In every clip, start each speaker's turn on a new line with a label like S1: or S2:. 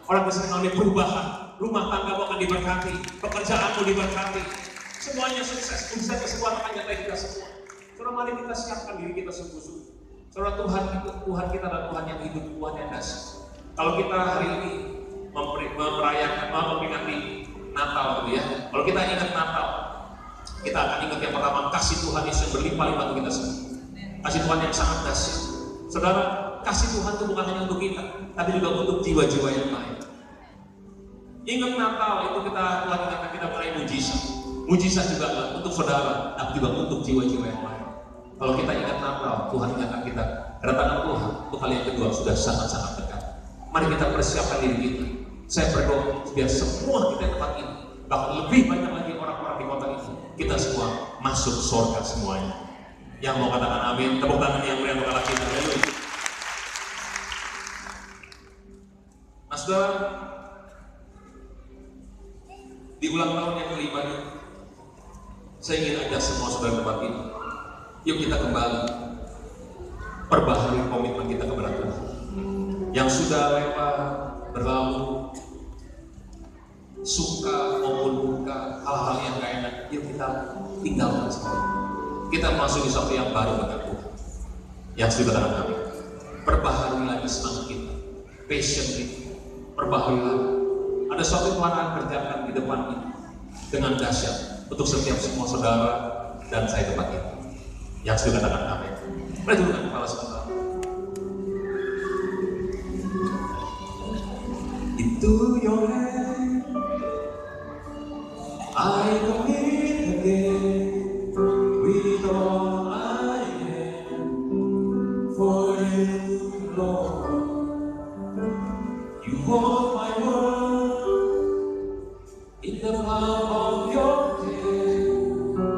S1: Orang bisa mengalami perubahan. Rumah tanggamu akan diberkati, pekerjaanmu diberkati, semuanya sukses. Mujizat kesembuhan akan nyata kita semua. Saudara, mari kita siapkan diri kita sungguh-sungguh. Saudara, Tuhan kita adalah Tuhan yang hidup, Tuhan yang dahsyat. Kalau kita hari ini memperingati Natal gitu ya. Kalau kita ingat Natal, kita akan ingat yang pertama, kasih Tuhan Yesus yang berlimpah-limpah untuk kita semua. Kasih Tuhan yang sangat dahsyat. Saudara, kasih Tuhan itu bukan hanya untuk kita, tapi juga untuk jiwa-jiwa yang lain. Ingat Natal itu Tuhan ingatkan kita mengenai mujizat. Mujizat juga untuk saudara, tapi juga untuk jiwa-jiwa yang lain. Kalau kita ingat Natal, Tuhan ingatkan kita kedatangan Tuhan untuk kali yang kedua sudah sangat-sangat dekat. Mari kita persiapkan diri kita. Saya berdoa biar semua kita di tempat ini, bahkan lebih banyak lagi orang-orang di kota ini, kita semua masuk surga semuanya. Yang mau katakan amin, tepuk tangan yang meriah untuk Allah kita. Haleluya. Nah, saudara, di ulang tahun yang kelima ini, saya ingin ajak semua saudara tempat ini, yuk kita kembali perbaharui komitmen kita kepada Tuhan. Yang sudah lewat berlalu, suka maupun duka, hal-hal yang gak enak, yuk kita tinggalkan semua. Kita masuk di sesuatu yang baru dengan Tuhan. Yang sudah katakan amin. Perbaharui lagi semangat kita, passion kita, perbaharui lagi. Ada suatu Tuhan akan kerjakan di depan ini dengan dahsyat untuk setiap semua saudara dan saya tempat ini. Yang sudah katakan amin. Mari tundukkan kepala sebentar. Into your hand I commit again with all I am for you, Lord. You hold my world in the palm of your hand,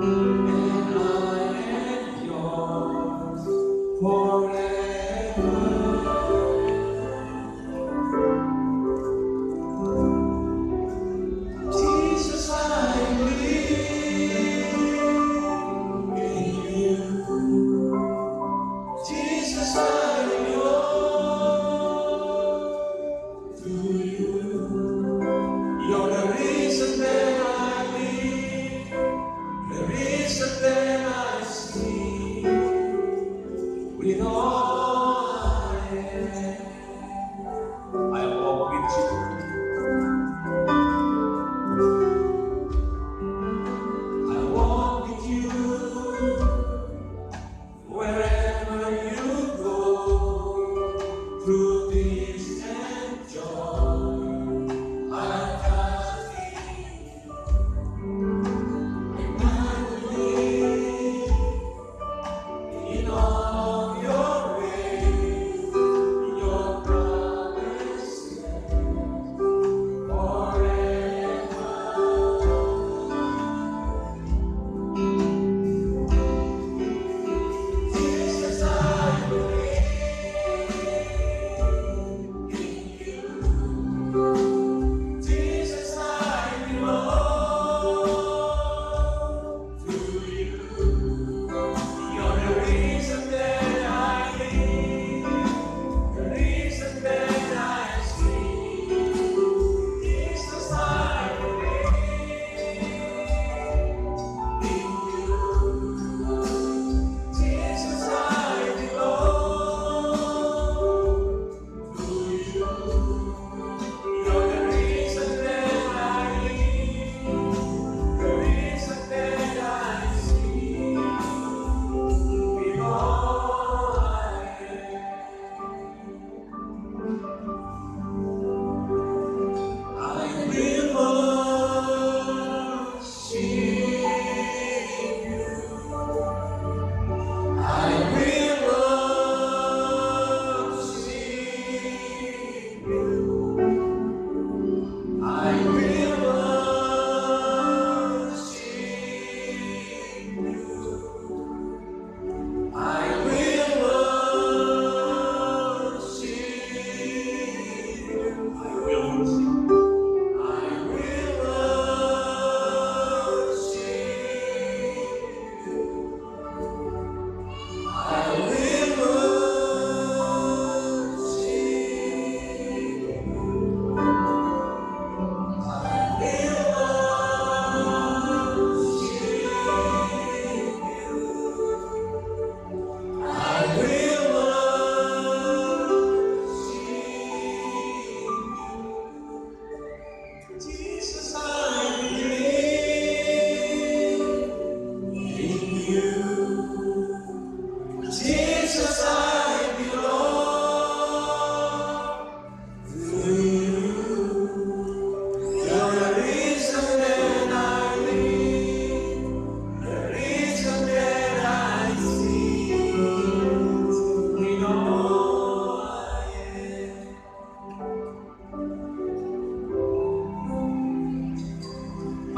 S1: and I am yours forever. Jesus, I am yours.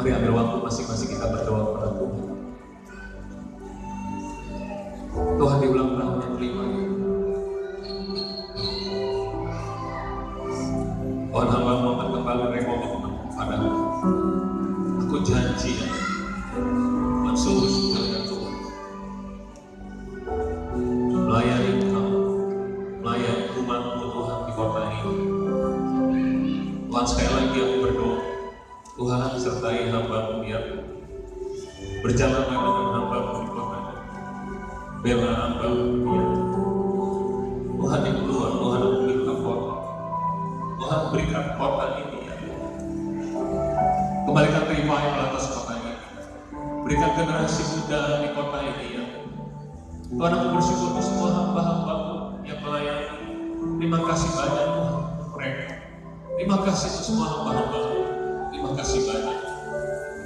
S1: Mari ambil waktu masing-masing kita berdoa kepada Tuhan. Tuhan di ulang tahun yang kelima ini, Tuhan hamba akan kembali berkomitmen padamu. Aku janji ya, Tuhan seluruh dan Tuhan melayani kamu, melayani umatmu Tuhan di kota ini. Tuhan, sekali lagi aku berdoa, Tuhan sertai hamba-Mu biar berjalan dengan hamba-Mu di kota ini. Bela hamba-Mu biar Tuhan yang keluar, Tuhan yang berikan kota, Tuhan berikan kota ini ya. Kembalikan revival atas kota ini, berikan generasi muda di kota ini ya. Tuhan, aku bersyukur untuk semua hamba-hamba-Mu yang melayani. Terima kasih banyak Tuhan untuk mereka. Terima kasih untuk semua hamba-hamba-Mu. Terima kasih banyak.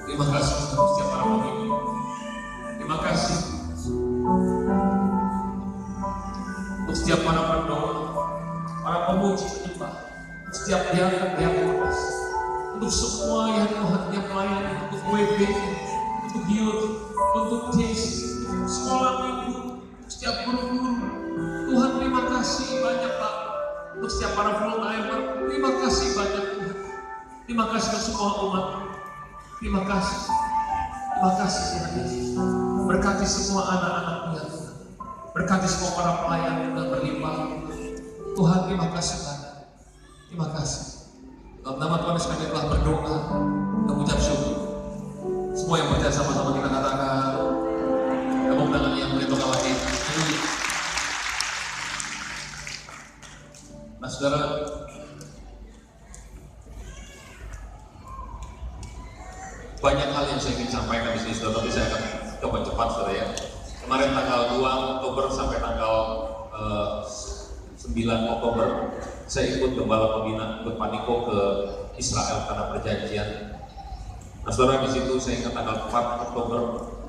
S1: Terima kasih untuk setiap para pemimpin. Terima kasih untuk setiap para pendoa, para pemuji penyembah, setiap pihak-pihak atas, untuk semua yang Tuhan yang melayani, untuk WB, untuk youth, untuk desa, sekolah minggu, setiap guru-guru. Tuhan, terima kasih banyak Pak. Untuk setiap para full timer, terima kasih banyak Tuhan. Terima kasih untuk semua umat. Terima kasih. Terima kasih Tuhan Yesus. Berkati semua anak-anak-Mu ya Tuhan. Berkati semua para pelayan yang berlimpah. Tuhan, terima kasih banyak. Terima kasih. Dalam nama Tuhan Yesus kami telah berdoa dan mengucap syukur. Semua yang percaya sama-sama kita katakan, tepuk tangan yang mulia untuk Allah ini. Nah, saudara, banyak hal yang saya ingin sampaikan di sini, saudara, tapi saya akan coba cepat, saudara ya. Kemarin tanggal 2 Oktober sampai tanggal 9 Oktober, saya ikut gembala pembina, ikut Paniko ke Israel karena perjanjian. Nah, saudara, di situ saya ingat tanggal 4 Oktober,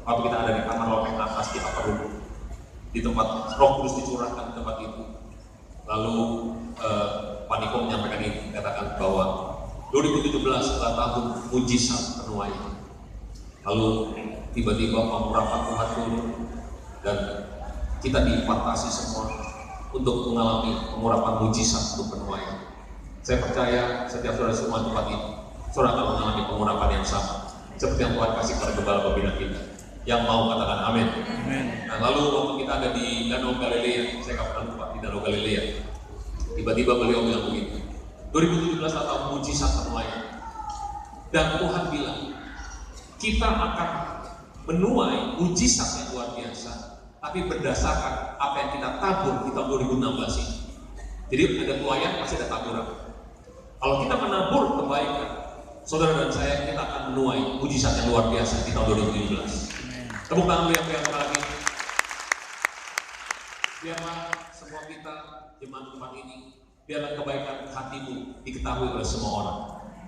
S1: waktu kita ada di kamar loteng atas di Upper Room, di tempat Roh Kudus dicurahkan di tempat itu. Lalu Paniko menyampaikan ini, katakan bahwa 2017 adalah tahun mujizat penuaian. Lalu tiba-tiba pengurapan Tuhan turun dan kita diimpartasi semua untuk mengalami pengurapan mujizat untuk penuaian. Saya percaya setiap saudara semua tempat ini, saudara akan mengalami pengurapan yang sama seperti yang Tuhan kasih kepada gembala pembina kita. Yang mau katakan amin. Nah, lalu waktu kita ada di Danau Galilea, saya nggak pernah lupa di Danau Galilea. Tiba-tiba beliau bilang begini, 2017 adalah mujizat penuaian. Dan Tuhan bilang, kita akan menuai mujizat yang luar biasa, tapi berdasarkan apa yang kita tabur di tahun 2016 ini. Jadi ada tuaian, pasti ada taburan. Kalau kita menabur kebaikan, saudara dan saya, kita akan menuai mujizat yang luar biasa di tahun 2017. Tepuk tangan yang lagi. Biarlah semua kita jemaat tempat ini, biarlah kebaikan hatimu diketahui oleh semua orang.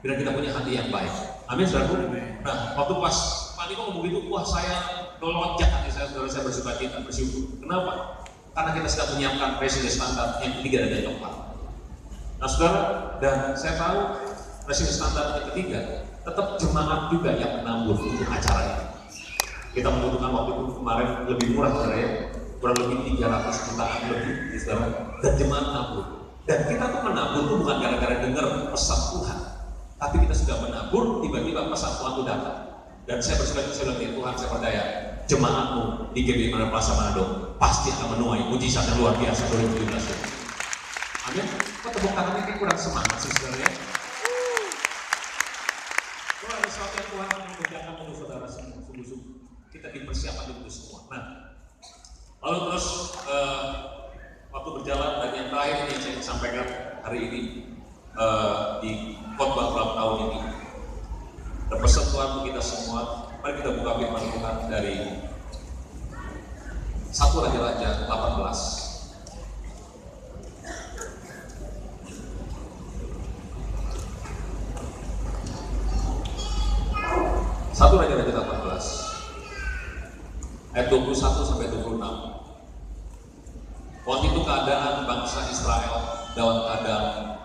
S1: Biar kita punya hati yang baik. Amin, saudara. Nah, waktu pas Pak Niko ngomong gitu, wah saya melonjak hati saya, saudara, saya bersuka cita, bersyukur. Kenapa? Karena kita sedang menyiapkan presiden standar yang ketiga dan yang keempat. Nah, saudara, dan saya tahu presiden standar yang ketiga tetap jemaat juga yang menambur untuk acara ini. Kita membutuhkan waktu itu kemarin lebih murah, saudara ya, kurang lebih 300 jutaan lebih, saudara, dan jemaat nabur. Dan kita tuh menabur tuh bukan gara-gara dengar pesan Tuhan, tapi kita sudah menabur, tiba-tiba pesan Tuhan itu datang. Dan saya bersuka cita Tuhan, saya percaya jemaatmu di GBI Manado Plaza Manado pasti akan menuai mujizat yang luar biasa 2017 ini. Amin. Kok tepuk tangannya kayak kurang semangat sih, saudara ya? Kalau ada sesuatu yang Tuhan mengerjakan untuk saudara semua, sungguh-sungguh kita dipersiapkan untuk semua. Nah, lalu terus waktu berjalan, dan yang terakhir ini yang saya ingin sampaikan hari ini di khotbah ulang tahun ini, terpesan Tuhan untuk kita semua. Mari kita buka firman Tuhan dari 1 Raja-Raja 18. 1 Raja-Raja 18 ayat 21 sampai 26. Waktu itu keadaan bangsa Israel dalam keadaan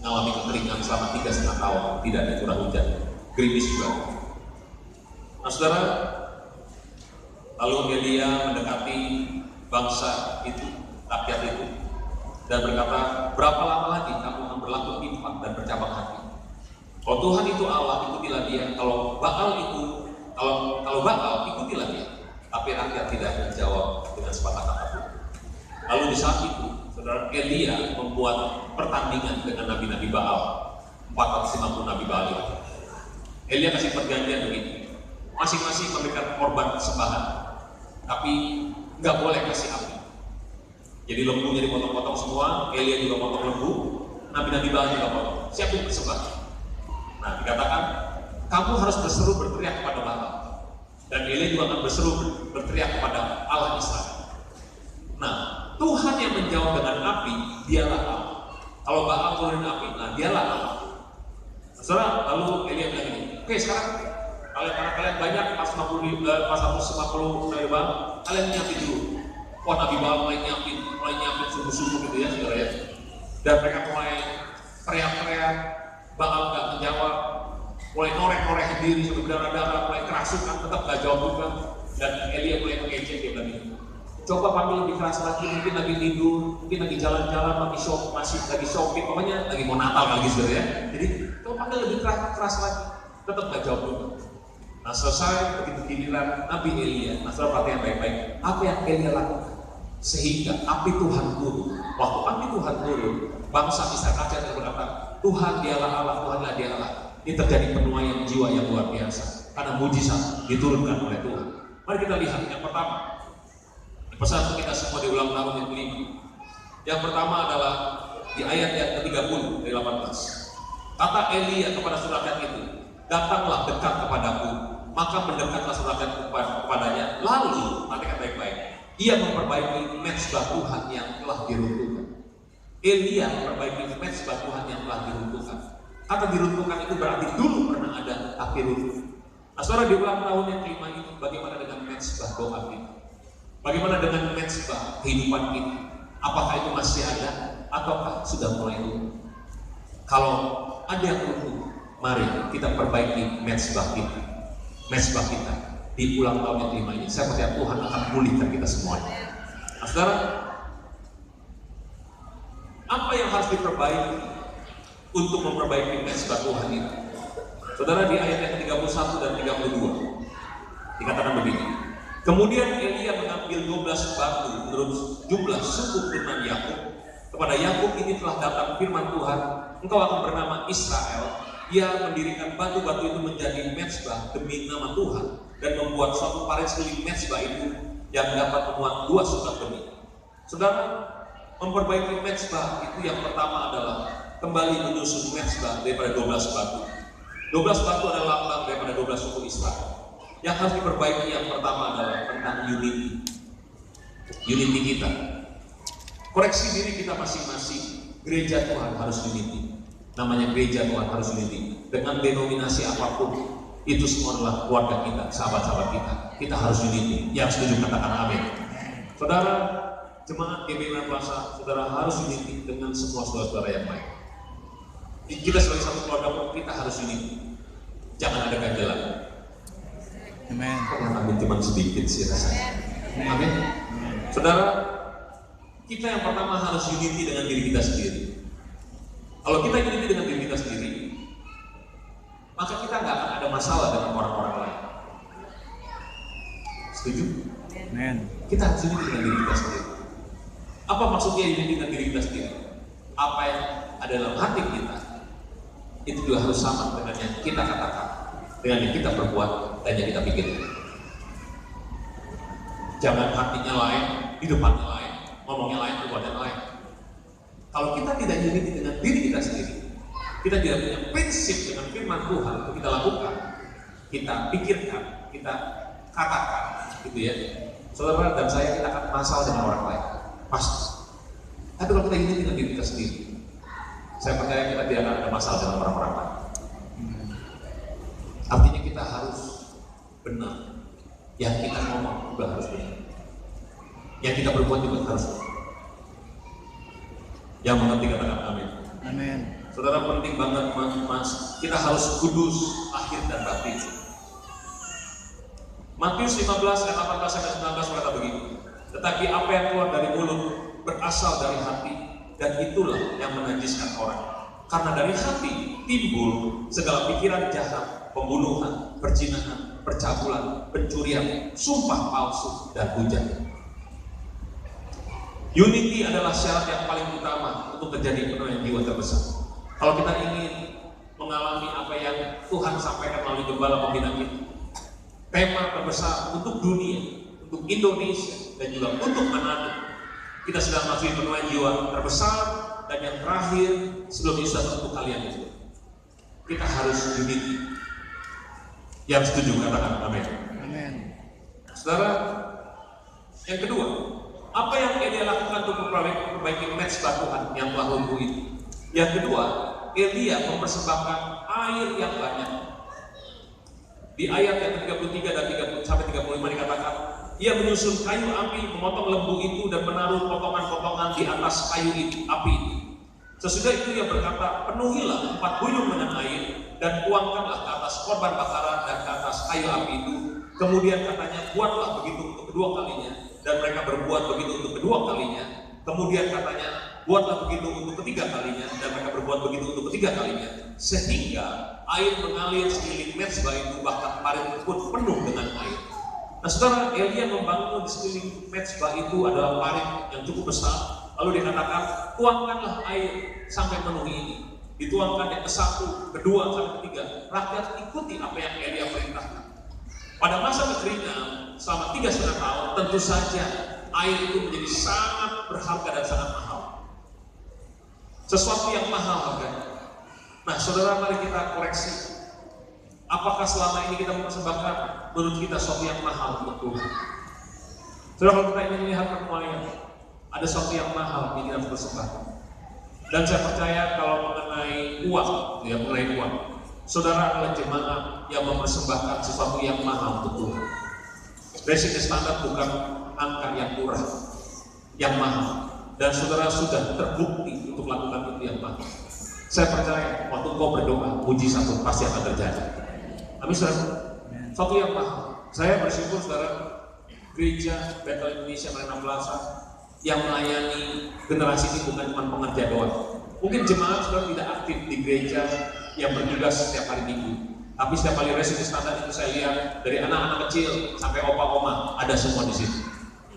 S1: mengalami kekeringan selama 3,5 tahun, tidak ada curah hujan, gerimis juga. Nah saudara, lalu Elia mendekati bangsa itu, rakyat itu, dan berkata, berapa lama lagi kamu akan berlaku timpang dan bercabang hati? Kalau Tuhan itu Allah, ikutilah dia. Kalau Baal itu, kalau Baal, ikutilah dia. Tapi rakyat tidak menjawab dengan sepatah kata pun. Lalu di saat itu, saudara, Elia membuat pertandingan dengan nabi-nabi Baal, 450 nabi Baal itu. Elia kasih perjanjian begini, masing-masing memberikan korban persembahan, tapi nggak boleh kasih api. Jadi lembunya dipotong-potong semua, Elia juga potong lembu, nabi-nabi Baal juga potong. Siapa yang bersembah? Nah, dikatakan kamu harus berseru berteriak kepada Baal, dan Elia juga akan berseru berteriak kepada Allah Israel. Nah, Tuhan yang menjawab dengan api, dialah Allah. Kalau Baal turunin api, nah dialah Allah. Saudara, lalu Elia bilang ini, oke sekarang karena kalian banyak 450 nabi Baal, kalian nyiapin dulu. Wah, nabi Baal mulai nyiapin sungguh-sungguh gitu ya saudara ya. Dan mereka mulai teriak-teriak, Baal nggak menjawab, mulai norek-norek sendiri sampai berdarah-darah, mulai kerasukan, tetap nggak jawab juga. Dan Elia mulai mengejek, dia bilang ini, coba panggil lebih keras lagi, mungkin lagi tidur, mungkin lagi jalan-jalan, masih lagi shopping, pokoknya lagi mau Natal lagi saudara ya. Jadi coba panggil lebih keras lagi, tetap nggak jawab juga. Nah selesai begitu giliran Nabi Elia, nah saudara perhatian baik-baik, apa yang Elia lakukan? Sehingga api Tuhan turun. Waktu api Tuhan turun, bangsa Israel rakyat yang berkata, Tuhan dialah Allah, Tuhanlah dia Allah. Ini terjadi penuaian jiwa yang luar biasa, karena mujizat diturunkan oleh Tuhan. Mari kita lihat yang pertama, pesan untuk kita semua di ulang tahun yang kelima. Yang pertama adalah di ayat yang ke-30 dari 18. Kata Elia kepada surakat itu, datanglah dekat kepadaku, maka mendekatlah surakat kepadanya. Lalu, perhatikan baik-baik, ia memperbaiki mezbah Tuhan yang telah diruntuhkan. Elia memperbaiki mezbah Tuhan yang telah diruntuhkan. Kata diruntuhkan itu berarti dulu pernah ada, tapi runtuh. Nah, saudara, di ulang tahun yang kelima ini, bagaimana dengan mezbah doa kita? Bagaimana dengan mezbah kehidupan kita? Apakah itu masih ada ataukah sudah mulai runtuh? Kalau ada yang runtuh, mari kita perbaiki mezbah kita. Mezbah kita di ulang tahun yang kelima ini. Saya percaya Tuhan akan pulihkan kita semuanya. Nah, saudara, apa yang harus diperbaiki untuk memperbaiki mezbah Tuhan itu? Saudara, di ayat yang 31 dan 32 dikatakan begini. Kemudian Elia mengambil 12 batu menurut jumlah suku keturunan Yakub. Kepada Yakub ini telah datang firman Tuhan, engkau akan bernama Israel. Ia mendirikan batu-batu itu menjadi mezbah demi nama Tuhan dan membuat suatu parit sekeliling mezbah itu yang dapat memuat 2 sukat benih. Saudara, memperbaiki mezbah itu yang pertama adalah kembali menyusun mezbah daripada 12 batu. 12 batu adalah lambang daripada 12 suku Israel. Yang harus diperbaiki yang pertama adalah tentang unity kita. Koreksi diri kita masing-masing. Gereja Tuhan harus unity. Namanya gereja Tuhan harus unity. Dengan denominasi apapun, itu semua adalah keluarga kita, sahabat-sahabat kita. Kita harus unity. Yang setuju katakan amin. Saudara, jemaat GBI Plaza, saudara harus unity dengan semua saudara-saudara yang baik. Kita sebagai satu keluarga pun kita harus unity. Jangan ada ganjalan.
S2: Amin.
S1: Kok yang amin cuma sedikit sih rasanya. Amin. Saudara, kita yang pertama harus unity dengan diri kita sendiri. Kalau kita unity dengan diri kita sendiri, maka kita nggak akan ada masalah dengan orang-orang lain. Setuju?
S2: Amin.
S1: Kita harus unity dengan diri kita sendiri. Apa maksudnya unity dengan diri kita sendiri? Apa yang ada dalam hati kita, itu juga harus sama dengan yang kita katakan, dengan yang kita perbuat, dan yang kita pikirkan. Jangan hatinya lain, di depannya lain, ngomongnya lain, perbuatannya lain. Kalau kita tidak unity dengan diri kita sendiri, kita tidak punya prinsip dengan firman Tuhan untuk kita lakukan, kita pikirkan, kita katakan, gitu ya. Saudara dan saya, kita akan masalah dengan orang lain, pasti. Tapi kalau kita unity dengan diri kita sendiri, saya percaya kita tidak akan ada masalah dengan orang-orang lain. Artinya kita harus benar. Yang kita ngomong juga harus benar. Yang kita berbuat juga harus benar. Yang mengerti katakan amin.
S2: Amin.
S1: Saudara, penting banget mas, kita harus kudus lahir dan batin. Matius 15 ayat 18 sampai 19 berkata begini. Tetapi apa yang keluar dari mulut berasal dari hati, dan itulah yang menajiskan orang. Karena dari hati timbul segala pikiran jahat, pembunuhan, perzinahan, percabulan, pencurian, sumpah palsu, dan hujat. Unity adalah syarat yang paling utama untuk terjadi penuaian jiwa terbesar. Kalau kita ingin mengalami apa yang Tuhan sampaikan melalui gembala pembina kita, tema terbesar untuk dunia, untuk Indonesia, dan juga untuk Manado, kita sedang masuki penuaian jiwa terbesar, dan yang terakhir sebelum Yesus datang untuk kalian itu, kita harus unity. Yang setuju katakan amin.
S2: Amin.
S1: Saudara, yang kedua, apa yang Elia lakukan untuk memperbaiki mezbah Tuhan yang telah lumpuh itu? Yang kedua, Elia mempersembahkan air yang banyak. Di ayat yang ke-33 dan 30 sampai 35 dikatakan, ia menyusun kayu api, memotong lembu itu dan menaruh potongan-potongan di atas kayu api itu. Sesudah itu ia berkata, penuhilah 4 buyung dengan air dan tuangkanlah ke atas korban bakaran dan ke atas kayu api itu. Kemudian katanya, buatlah begitu untuk kedua kalinya, dan mereka berbuat begitu untuk kedua kalinya. Kemudian katanya, buatlah begitu untuk ketiga kalinya, dan mereka berbuat begitu untuk ketiga kalinya. Sehingga air mengalir sekeliling mezbah itu, bahkan parit pun penuh dengan air. Nah saudara, Elia membangun di sekeliling mezbah itu adalah parit yang cukup besar. Lalu dikatakan, tuangkanlah air sampai penuh ini. Dituangkan yang ke-1, kedua, sampai ketiga. Rakyat ikuti apa yang Elia perintahkan. Pada masa kekeringan selama 3,5 tahun, tentu saja air itu menjadi sangat berharga dan sangat mahal. Sesuatu yang mahal harganya. Nah, saudara, mari kita koreksi. Apakah selama ini kita mempersembahkan menurut kita sesuatu yang mahal untuk Tuhan? Saudara, kalau kita ingin melihat penuaian, ada sesuatu yang mahal yang kita harus persembahkan. Dan saya percaya kalau mengenai uang, saudara adalah jemaat yang mempersembahkan sesuatu yang mahal untuk Tuhan. Basic standar bukan angka yang murah, yang mahal. Dan saudara sudah terbukti untuk lakukan itu yang mahal. Saya percaya waktu kau berdoa, mujizat pasti akan terjadi. Amin saudara. Sesuatu yang mahal. Saya bersyukur saudara, gereja Bethel Indonesia Marina Plaza yang melayani generasi ini bukan cuma pengerja doang. Mungkin jemaat saudara tidak aktif di gereja yang bertugas setiap hari Minggu, tapi setiap kali resiko standar itu saya lihat dari anak-anak kecil sampai opa-oma ada semua di situ.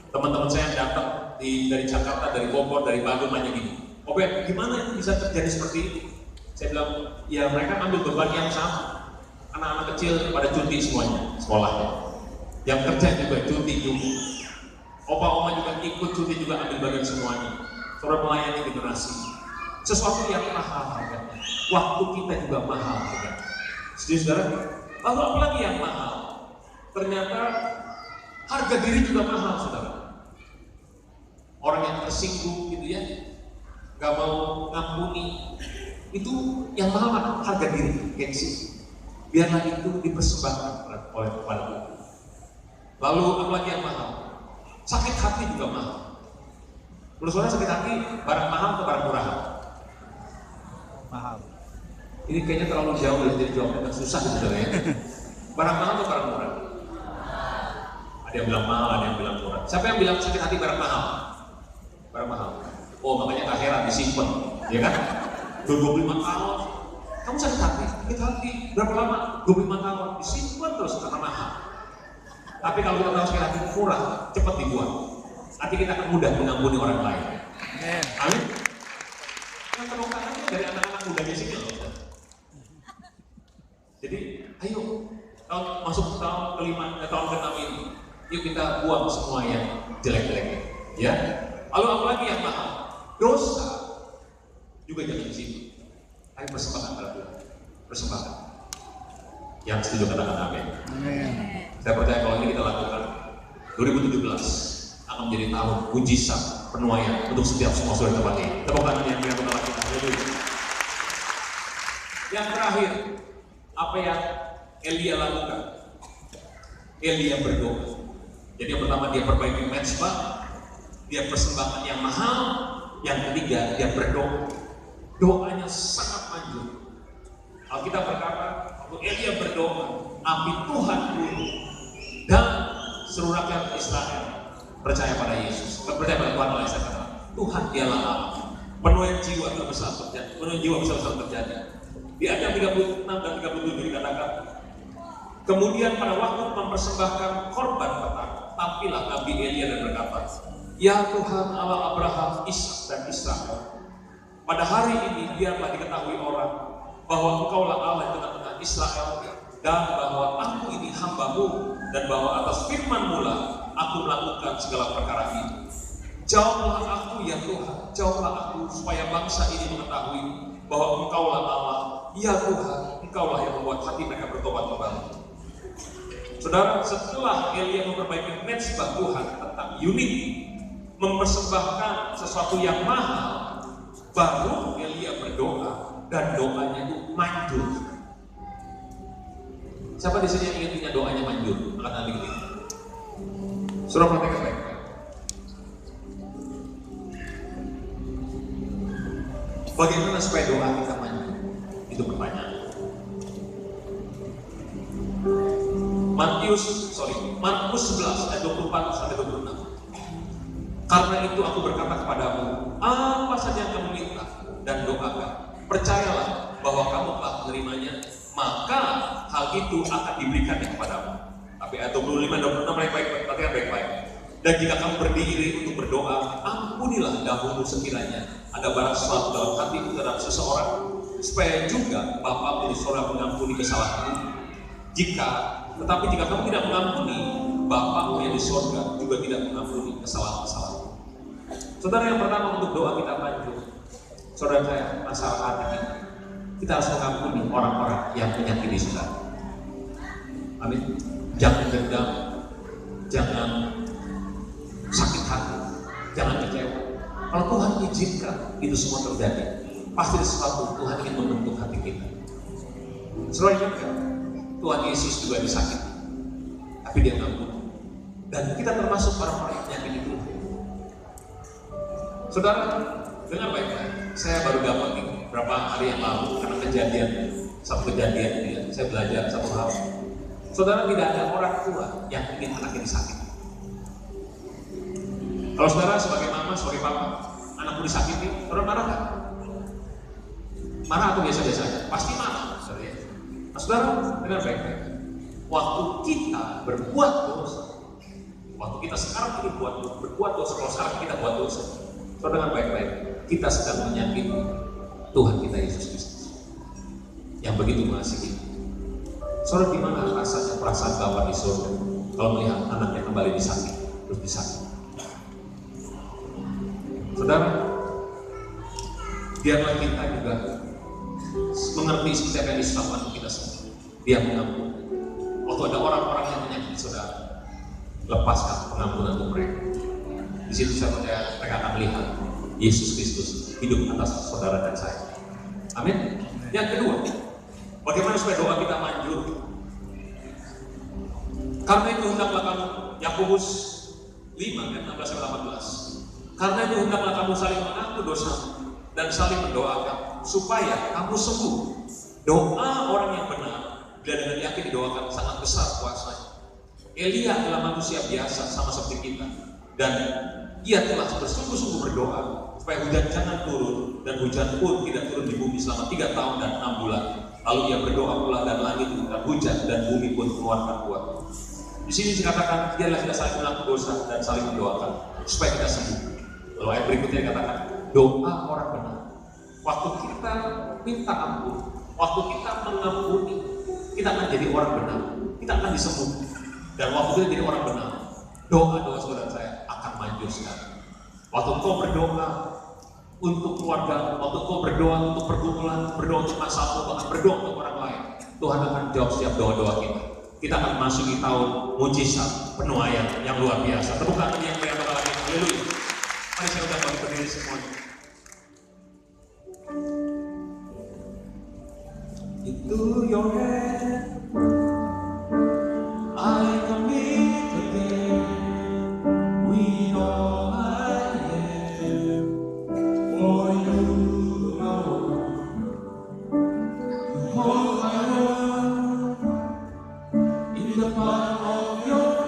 S1: Teman-teman saya yang datang dari Jakarta, dari Bogor, dari Bandung nanya gini, Obed, gimana itu bisa terjadi seperti itu? Saya bilang, ya mereka ambil beban yang sama. Anak-anak kecil pada cuti semuanya, sekolahnya. Yang kerja juga cuti juga. Opa-oma juga ikut cuti juga ambil bagian semuanya. Saudara melayani generasi. Sesuatu yang mahal harganya. Waktu kita juga mahal harganya. Setuju saudara? Lalu apalagi yang mahal? Ternyata harga diri juga mahal saudara. Orang yang tersinggung gitu ya, gak mau ngampuni, itu yang mahal kan harga diri, gengsi. Biarlah itu dipersembahkan oleh kepada Tuhan. Lalu apalagi yang mahal? Sakit hati juga mahal. Menurut saudara sakit hati barang mahal atau barang murah?
S2: Mahal.
S1: Ini kayaknya terlalu jauh dari jadi jawabnya, susah sebenarnya. Barang mahal atau barang murah? Ada yang bilang mahal, ada yang bilang murah. Siapa yang bilang sakit hati barang mahal? Barang mahal. Oh makanya tak heran disimpan, ya kan? 25 tahun, kamu sakit hati, berapa lama? 25 tahun, disimpan terus karena mahal. Tapi kalau kita tahu sakit hati murah, cepat dibuang. Nanti kita akan mudah mengampuni orang lain. Amin. Yang terlukannya dari anak-anak muda di sini loh. Jadi, ayo masuk tahun ke-5, tahun ke-6 ini, yuk kita buang semua yang jelek-jeleknya, ya. Lalu apalagi yang mahal? Dosa juga jangan di sini. Ayo persembahkan pada Tuhan, persembahkan. Yang setuju katakan amin. Saya percaya kalau ini kita lakukan, 2017 akan menjadi tahun mujizat penuaian untuk setiap semua saudara tempat ini. Tepuk tangan yang kita lakukan. Yang terakhir, apa yang Elia lakukan? Elia berdoa. Jadi yang pertama dia perbaiki mezbah, dia persembahkan yang mahal. Yang ketiga dia berdoa. Doanya sangat manjur. Alkitab berkata, waktu Elia berdoa, api Tuhan turun. Dan seluruh rakyat Israel percaya pada Yesus, percaya pada Tuhan. Allah saya katakan, Tuhan dialah Allah. Penuaian jiwa terbesar terjadi, penuaian jiwa besar terjadi. Di ayat 36 dan 37 dikatakan, kemudian pada waktu mempersembahkan korban petang, tampillah Nabi Elia dan berkata, ya Tuhan Allah Abraham, Ishak dan Israel, pada hari ini biarlah diketahui orang bahwa Engkaulah Allah di tengah-tengah Israel, dan bahwa aku ini hamba-Mu, dan bahwa atas firman-Mu lah aku melakukan segala perkara ini. Jawablah aku ya Tuhan, jawablah aku, supaya bangsa ini mengetahui bahwa Engkaulah Allah. Ya Tuhan, Engkaulah yang membuat hati mereka bertobat kembali. Saudara, setelah Elia memperbaiki mezbah Tuhan tentang unity, mempersembahkan sesuatu yang mahal, baru Elia berdoa, dan doanya itu manjur. Siapa di sini yang ingin punya doanya manjur? Angkat tangan dikit. Surah perhatikan baik. Bagaimana supaya doa kita manjur? Itu pertanyaan. Markus 11 ayat 24 sampai 26. Karena itu aku berkata kepadamu, apa saja yang kamu minta dan doakan, percayalah bahwa kamu telah menerimanya, maka hal itu akan diberikan kepadamu. Tapi ayat 25 dan 26 baik-baik, perhatikan baik-baik. Dan jika kamu berdiri untuk berdoa, ampunilah dahulu sekiranya ada barang sesuatu dalam hatimu terhadap seseorang, supaya juga Bapa-Mu di surga mengampuni kesalahanmu. Tetapi jika kamu tidak mengampuni, Bapa-Mu yang di surga juga tidak mengampuni kesalahan-kesalahanmu. Saudara, yang pertama untuk doa kita manjur, saudara saya, masalah hati kita. Kita harus mengampuni orang-orang yang menyakiti saudara. Amin. Jangan dendam, jangan sakit hati, jangan kecewa. Kalau Tuhan izinkan itu semua terjadi, pasti sesuatu Tuhan ingin membentuk hati kita. Saudara ingat kan? Tuhan Yesus juga disakiti, tapi Dia ngampuni. Dan kita termasuk orang-orang yang menyakiti Tuhan. Saudara, dengar baik-baik. Saya baru dapat nih berapa hari yang lalu karena satu kejadian ini, saya belajar satu hal. Saudara, tidak ada orang tua yang ingin anaknya disakiti. Kalau saudara sebagai mama, sebagai papa, anakmu disakiti, saudara marah nggak? Marah atau biasa-biasa aja? Pasti marah, saudara ya. Nah, saudara, dengar baik-baik. Waktu kita berbuat dosa, waktu kita sekarang ini berbuat dosa, kalau sekarang kita buat dosa, saudara dengar baik-baik, kita sedang menyakiti Tuhan kita Yesus Kristus yang begitu mengasihi. Saudara, gimana rasanya perasaan Bapa di surga kalau melihat anaknya kembali disakiti, terus disakiti? Saudara, biarlah kita juga mengerti seperti apa yang disebutkan kita semua. Dia mengampuni. Waktu ada orang-orang yang menyakiti saudara, lepaskan pengampunan untuk mereka. Di situ saya percaya mereka akan melihat Yesus Kristus hidup atas saudara dan saya. Amin. Yang kedua, bagaimana supaya doa kita manjur? Karena itu hendaklah kamu, Yakobus 5 ayat 16-18. Karena itu hendaklah kamu saling mengaku dosa dan saling mendoakan supaya kamu sembuh. Doa orang yang benar bila dengan yakin didoakan sangat besar kuasanya. Elia adalah manusia biasa sama seperti kita, dan ia telah bersungguh-sungguh berdoa supaya hujan jangan turun, dan hujan pun tidak turun di bumi selama 3 tahun dan 6 bulan. Lalu ia berdoa pula dan langit dan hujan dan bumi pun mengeluarkan buah. Di sini dikatakan biarlah kita saling mengaku dosa dan saling mendoakan supaya kita sembuh. Lalu ayat berikutnya dikatakan doa orang benar. Waktu kita minta ampun, waktu kita mengampuni, kita akan jadi orang benar. Kita akan disembuhkan. Dan waktu kita jadi orang benar, doa-doa saudara saya akan manjur sekali. Waktu kau berdoa untuk keluarga, waktu kau berdoa untuk pergumulan, berdoa untuk masalah, bahkan berdoa untuk orang lain, Tuhan akan jawab setiap doa-doa kita. Kita akan memasuki tahun mujizat, penuaian yang luar biasa. Tepuk tangan yang meriah bagi lagi. Haleluya. Mari saya undang bagi berdiri semuanya. Into your hand I commit today with all I am for you, Lord. Hold my hand in the palm of your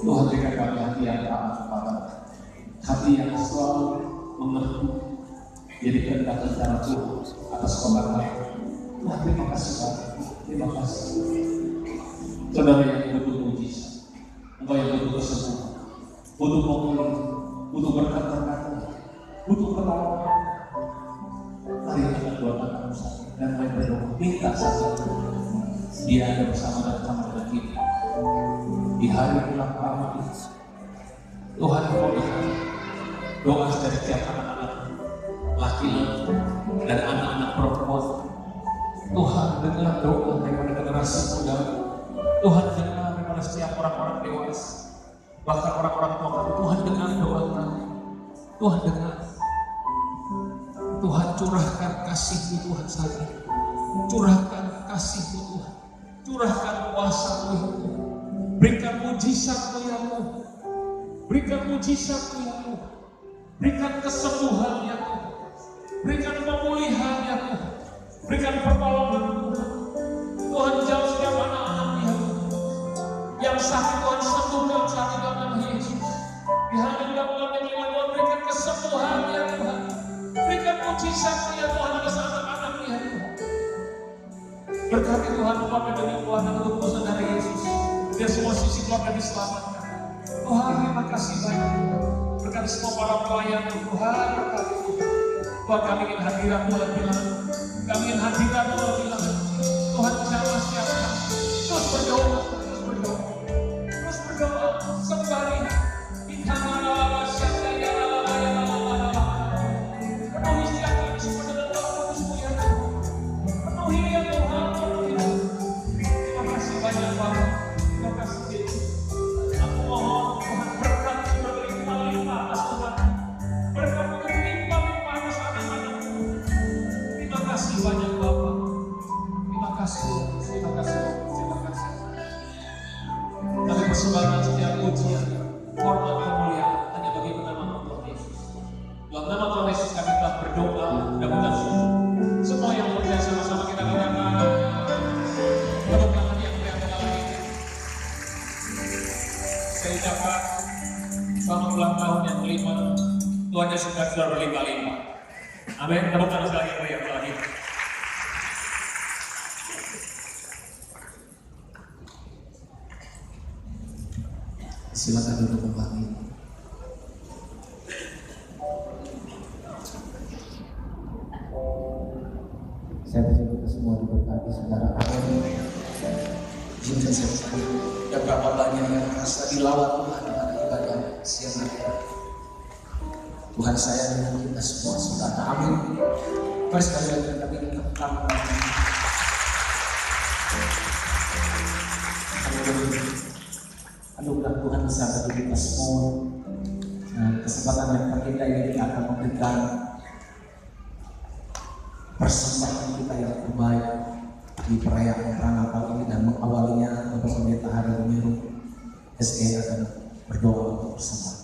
S1: Tuhan berikan kami hati yang taat kepada, hati yang selalu mengerti jadi kehendak rencana Tuhan atas kebenaran. Tuhan terima kasih Tuhan, terima kasih. Saudara yang butuh mujizat, engkau yang butuh kesembuhan, butuh pemulih, butuh berkat-berkat, butuh pertolongan. Mari kita doakan dan mari berdoa, minta saja. Dia ada bersama dengan kita di hari ulang tahun ini. Tuhan mau lihat doa dari setiap anak-anak laki-laki dan anak-anak perempuan. Tuhan dengar doa daripada generasi muda. Tuhan dengar daripada setiap orang-orang dewasa, bahkan orang-orang tua. Tuhan dengar doa kami. Tuhan dengar. Tuhan curahkan kasih-Mu Tuhan saja. Curahkan kasih-Mu Tuhan. Curahkan kuasa-Mu ya Tuhan. Berikan mujizat-Mu ya Tuhan. Berikan mujizat-Mu ya Tuhan. Berikan kesembuhan ya Tuhan. Berikan pemulihan ya Tuhan. Berikan pertolongan Tuhan. Tuhan jauh setiap anak-anak ya Tuhan. Yang sakit Tuhan sembuhkan saat ini dalam nama Yesus. Di hari dalam bulan yang lima Tuhan berikan kesembuhan ya Tuhan. Berikan mujizat-Mu ya Tuhan atas anak-anak ya Tuhan. Berkati Tuhan keluarga demi keluarga untuk saudara Yesus. Biar semua sisi keluarga diselamatkan. Tuhan terima kasih banyak. Berkati semua para pelayan Tuhan, berkati Tuhan. Tuhan kami ingin hadirat-Mu lebih lagi. Kami ingin hadirat-Mu lebih lagi. Tuhan jamah siapkan. Terus berdoa, terus berdoa. Terus berdoa sembari penuhi setiap kami semua dengan doa kudus-Mu ya Tuhan. Penuhi ya Tuhan, penuhi. Terima kasih banyak Bapak. Terima kasih Yesus. Aku mohon Tuhan berkat-Mu berlimpah-limpah atas Tuhan. Berkat-Mu berlimpah-limpah atas anak-anak-Mu. Terima kasih banyak Bapak. persembahan setiap pujian, hormat kemuliaan hanya bagi nama Tuhan Yesus. Dalam nama Tuhan Yesus kami telah berdoa dan mengucap syukur. Semua yang percaya sama-sama kita katakan, tepuk tangan yang meriah dalam ini. Saya ucapkan selamat ulang tahun yang kelima. Tuhan Yesus sudah berlimpah-limpah. Amin. Tepuk tangan sekali yang meriah dalam ini.
S3: Silakan duduk kembali. Saya bersyukur kita semua diberkati saudara. Amin. Izinkan saya bersyukur. Ada berapa banyak yang merasa dilawat Tuhan pada ibadah siang hari. Tuhan saya dengan kita semua saudara. Amin. Mari sekali lagi kita berikan tangan. Anugerah Tuhan bisa bagi kita semua. Kesempatan yang terindah ini kita akan memberikan persembahan kita yang terbaik di perayaan Natal ini, dan mengawalinya Bapak Pendeta Hari Miru SE akan berdoa untuk bersama.